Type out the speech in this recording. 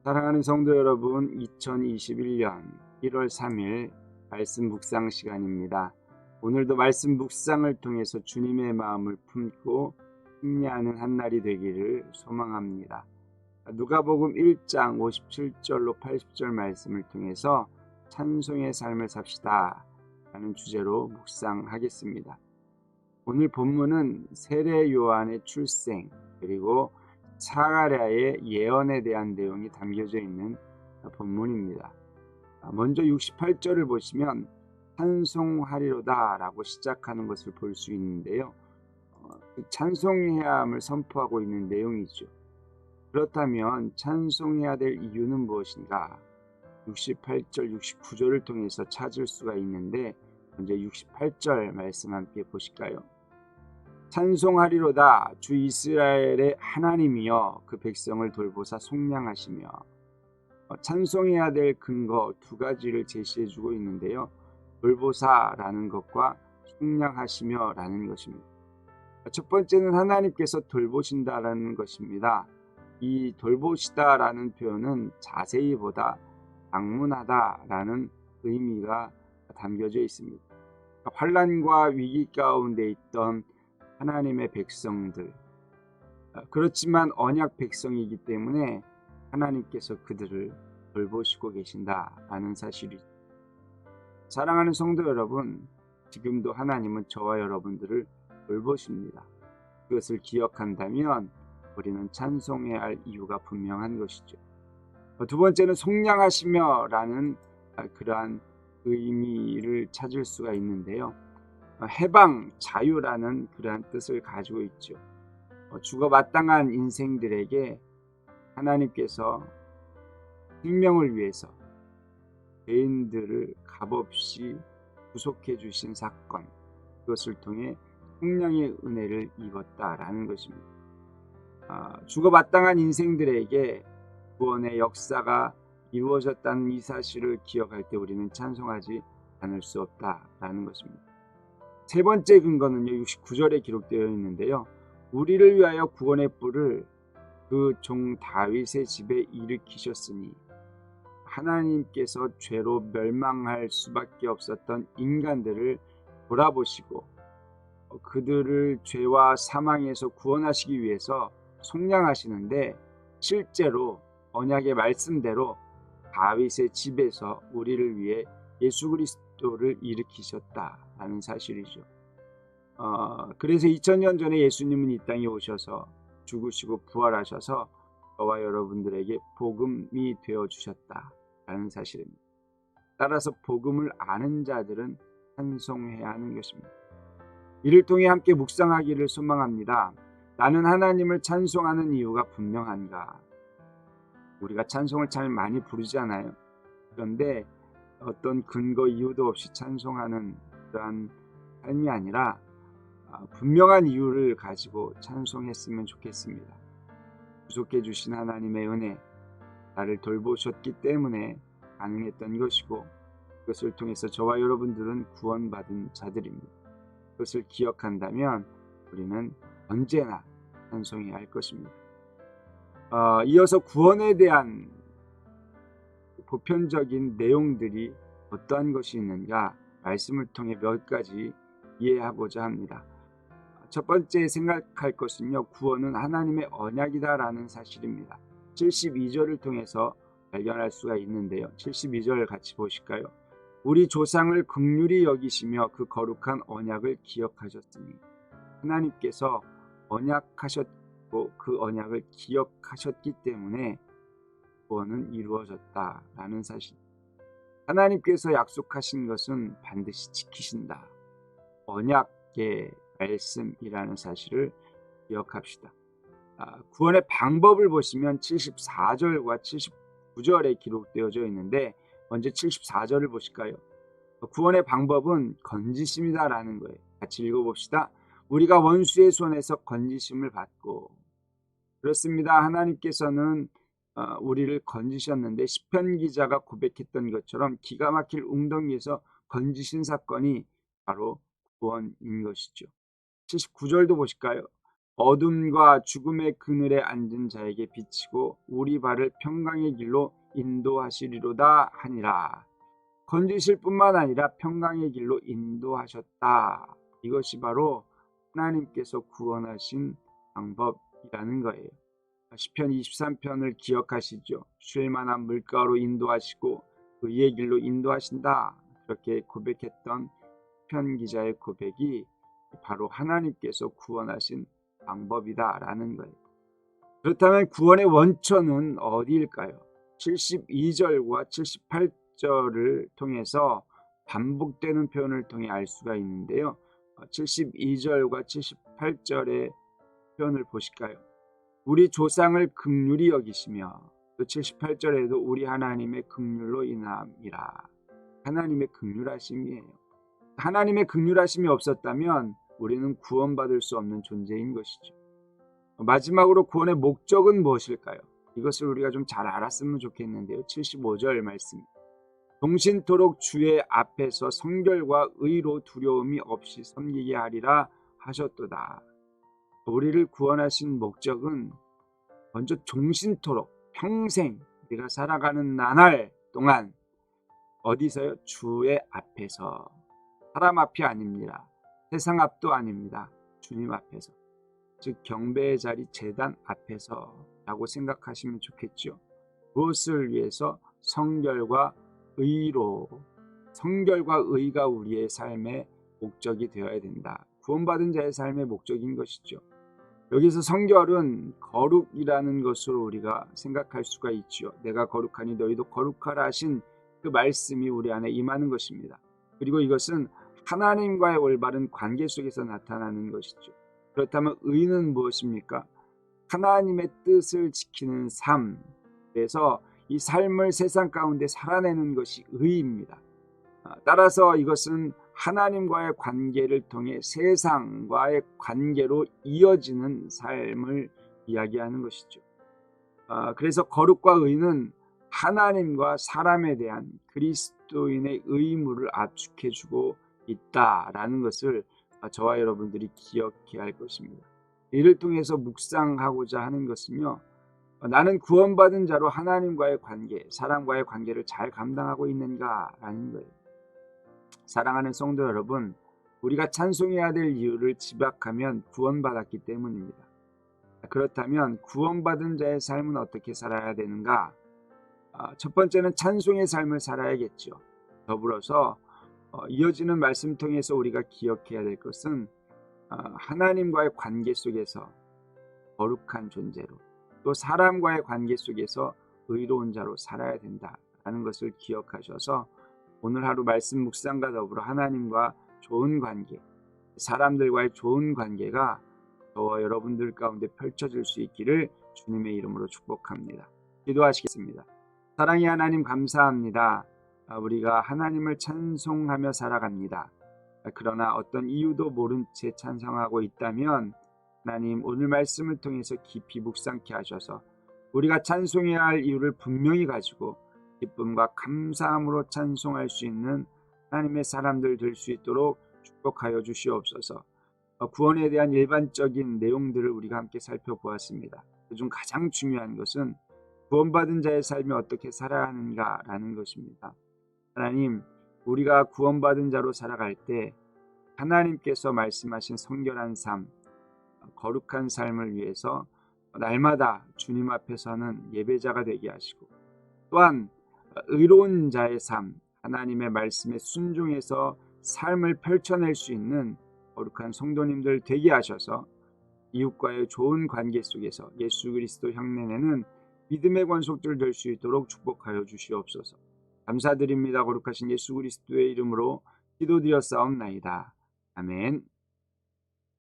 사랑하는 성도 여러분, 2021년 1월 3일 말씀 묵상 시간입니다. 오늘도 말씀 묵상을 통해서 주님의 마음을 품고 승리하는 한 날이 되기를 소망합니다. 누가복음 1장 57절로 80절 말씀을 통해서 찬송의 삶을 삽시다 라는 주제로 묵상하겠습니다. 오늘 본문은 세례 요한의 출생 그리고 사가랴의 예언에 대한 내용이 담겨져 있는 본문입니다. 먼저 68절을 보시면 찬송하리로다 라고 시작하는 것을 볼 수 있는데요. 찬송해야 함을 선포하고 있는 내용이죠. 그렇다면 찬송해야 될 이유는 무엇인가? 68절, 69절을 통해서 찾을 수가 있는데 먼저 68절 말씀 함께 보실까요? 찬송하리로다 주 이스라엘의 하나님이여 그 백성을 돌보사 속량하시며. 찬송해야 될 근거 두 가지를 제시해 주고 있는데요. 돌보사라는 것과 속량하시며 라는 것입니다. 첫 번째는 하나님께서 돌보신다라는 것입니다. 이 돌보시다라는 표현은 자세히보다 방문하다라는 의미가 담겨져 있습니다. 환난과 위기 가운데 있던 하나님의 백성들, 그렇지만 언약 백성이기 때문에 하나님께서 그들을 돌보시고 계신다라는 사실이죠. 사랑하는 성도 여러분, 지금도 하나님은 저와 여러분들을 돌보십니다. 그것을 기억한다면 우리는 찬송해야 할 이유가 분명한 것이죠. 두 번째는 속량하시며 라는 그러한 의미를 찾을 수가 있는데요. 해방, 자유라는 그러한 뜻을 가지고 있죠. 죽어 마땅한 인생들에게 하나님께서 생명을 위해서 죄인들을 값없이 구속해 주신 사건, 그것을 통해 속량의 은혜를 입었다라는 것입니다. 죽어 마땅한 인생들에게 구원의 역사가 이루어졌다는 이 사실을 기억할 때 우리는 찬송하지 않을 수 없다라는 것입니다. 세 번째 근거는요, 69절에 기록되어 있는데요. 우리를 위하여 구원의 뿔을 그 종 다윗의 집에 일으키셨으니. 하나님께서 죄로 멸망할 수밖에 없었던 인간들을 돌아보시고 그들을 죄와 사망에서 구원하시기 위해서 속량하시는데, 실제로 언약의 말씀대로 다윗의 집에서 우리를 위해 예수 그리스도를 일으키셨다라는 사실이죠. 그래서 2000년 전에 예수님은 이 땅에 오셔서 죽으시고 부활하셔서 저와 여러분들에게 복음이 되어주셨다라는 사실입니다. 따라서 복음을 아는 자들은 찬송해야 하는 것입니다. 이를 통해 함께 묵상하기를 소망합니다. 나는 하나님을 찬송하는 이유가 분명한가? 우리가 찬송을 잘 많이 부르잖아요. 그런데 어떤 근거 이유도 없이 찬송하는 그러한 삶이 아니라 분명한 이유를 가지고 찬송했으면 좋겠습니다. 구속해 주신 하나님의 은혜, 나를 돌보셨기 때문에 가능했던 것이고, 그것을 통해서 저와 여러분들은 구원받은 자들입니다. 그것을 기억한다면 우리는 언제나 찬송해야 할 것입니다. 이어서 구원에 대한 보편적인 내용들이 어떠한 것이 있는가 말씀을 통해 몇 가지 이해하고자 합니다. 첫 번째 생각할 것은요, 구원은 하나님의 언약이다라는 사실입니다. 72절을 통해서 발견할 수가 있는데요. 72절 같이 보실까요? 우리 조상을 긍휼히 여기시며 그 거룩한 언약을 기억하셨으니. 하나님께서 언약하셨고 그 언약을 기억하셨기 때문에 구원은 이루어졌다라는 사실. 하나님께서 약속하신 것은 반드시 지키신다. 언약의 말씀이라는 사실을 기억합시다. 구원의 방법을 보시면 74절과 79절에 기록되어져 있는데, 먼저 74절을 보실까요? 구원의 방법은 건지심이다라는 거예요. 같이 읽어봅시다. 우리가 원수의 손에서 건지심을 받고. 그렇습니다. 하나님께서는 우리를 건지셨는데, 시편 기자가 고백했던 것처럼 기가 막힐 웅덩이에서 건지신 사건이 바로 구원인 것이죠. 79절도 보실까요? 어둠과 죽음의 그늘에 앉은 자에게 비치고 우리 발을 평강의 길로 인도하시리로다 하니라. 건지실 뿐만 아니라 평강의 길로 인도하셨다. 이것이 바로 하나님께서 구원하신 방법이라는 거예요. 시편 23편을 기억하시죠? 쉴만한 물가로 인도하시고 의의 길로 인도하신다. 그렇게 고백했던 시편 기자의 고백이 바로 하나님께서 구원하신 방법이다라는 거예요. 그렇다면 구원의 원천은 어디일까요? 72절과 78절을 통해서 반복되는 표현을 통해 알 수가 있는데요. 72절과 78절의 표현을 보실까요? 우리 조상을 긍휼히 여기시며, 또 78절에도 우리 하나님의 긍휼로 인함이라. 하나님의 긍휼하심이에요. 하나님의 긍휼하심이 없었다면 우리는 구원받을 수 없는 존재인 것이죠. 마지막으로 구원의 목적은 무엇일까요? 이것을 우리가 좀 잘 알았으면 좋겠는데요. 75절 말씀. 동신토록 주의 앞에서 성결과 의로 두려움이 없이 섬기게 하리라 하셨도다. 우리를 구원하신 목적은 먼저 종신토록 평생 우리가 살아가는 나날 동안 어디서요? 주의 앞에서. 사람 앞이 아닙니다. 세상 앞도 아닙니다. 주님 앞에서. 즉 경배의 자리 제단 앞에서 라고 생각하시면 좋겠죠. 무엇을 위해서? 성결과 의로. 성결과 의가 우리의 삶의 목적이 되어야 된다. 구원받은 자의 삶의 목적인 것이죠. 여기서 성결은 거룩이라는 것으로 우리가 생각할 수가 있죠. 내가 거룩하니 너희도 거룩하라 하신 그 말씀이 우리 안에 임하는 것입니다. 그리고 이것은 하나님과의 올바른 관계 속에서 나타나는 것이죠. 그렇다면 의는 무엇입니까? 하나님의 뜻을 지키는 삶. 그래서 이 삶을 세상 가운데 살아내는 것이 의입니다. 따라서 이것은 하나님과의 관계를 통해 세상과의 관계로 이어지는 삶을 이야기하는 것이죠. 그래서 거룩과 의는 하나님과 사람에 대한 그리스도인의 의무를 압축해주고 있다라는 것을 저와 여러분들이 기억해야 할 것입니다. 이를 통해서 묵상하고자 하는 것은요. 나는 구원받은 자로 하나님과의 관계, 사람과의 관계를 잘 감당하고 있는가라는 거예요. 사랑하는 성도 여러분, 우리가 찬송해야 될 이유를 지박하면 구원받았기 때문입니다. 그렇다면 구원받은 자의 삶은 어떻게 살아야 되는가? 첫 번째는 찬송의 삶을 살아야겠죠. 더불어서 이어지는 말씀 통해서 우리가 기억해야 될 것은 하나님과의 관계 속에서 거룩한 존재로, 또 사람과의 관계 속에서 의로운 자로 살아야 된다라는 것을 기억하셔서 오늘 하루 말씀 묵상과 더불어 하나님과 좋은 관계, 사람들과의 좋은 관계가 저와 여러분들 가운데 펼쳐질 수 있기를 주님의 이름으로 축복합니다. 기도하시겠습니다. 사랑의 하나님 감사합니다. 우리가 하나님을 찬송하며 살아갑니다. 그러나 어떤 이유도 모른 채 찬송하고 있다면 하나님 오늘 말씀을 통해서 깊이 묵상케 하셔서 우리가 찬송해야 할 이유를 분명히 가지고 기쁨과 감사함으로 찬송할 수 있는 하나님의 사람들 될 수 있도록 축복하여 주시옵소서. 구원에 대한 일반적인 내용들을 우리가 함께 살펴보았습니다. 그중 가장 중요한 것은 구원받은 자의 삶이 어떻게 살아야 하는가라는 것입니다. 하나님, 우리가 구원받은 자로 살아갈 때 하나님께서 말씀하신 성결한 삶, 거룩한 삶을 위해서 날마다 주님 앞에서는 예배자가 되게 하시고, 또한 의로운 자의 삶, 하나님의 말씀에 순종해서 삶을 펼쳐낼 수 있는 거룩한 성도님들 되게 하셔서 이웃과의 좋은 관계 속에서 예수 그리스도 흉내내는 믿음의 권속들 될 수 있도록 축복하여 주시옵소서. 감사드립니다. 거룩하신 예수 그리스도의 이름으로 기도드렸사옵나이다. 아멘.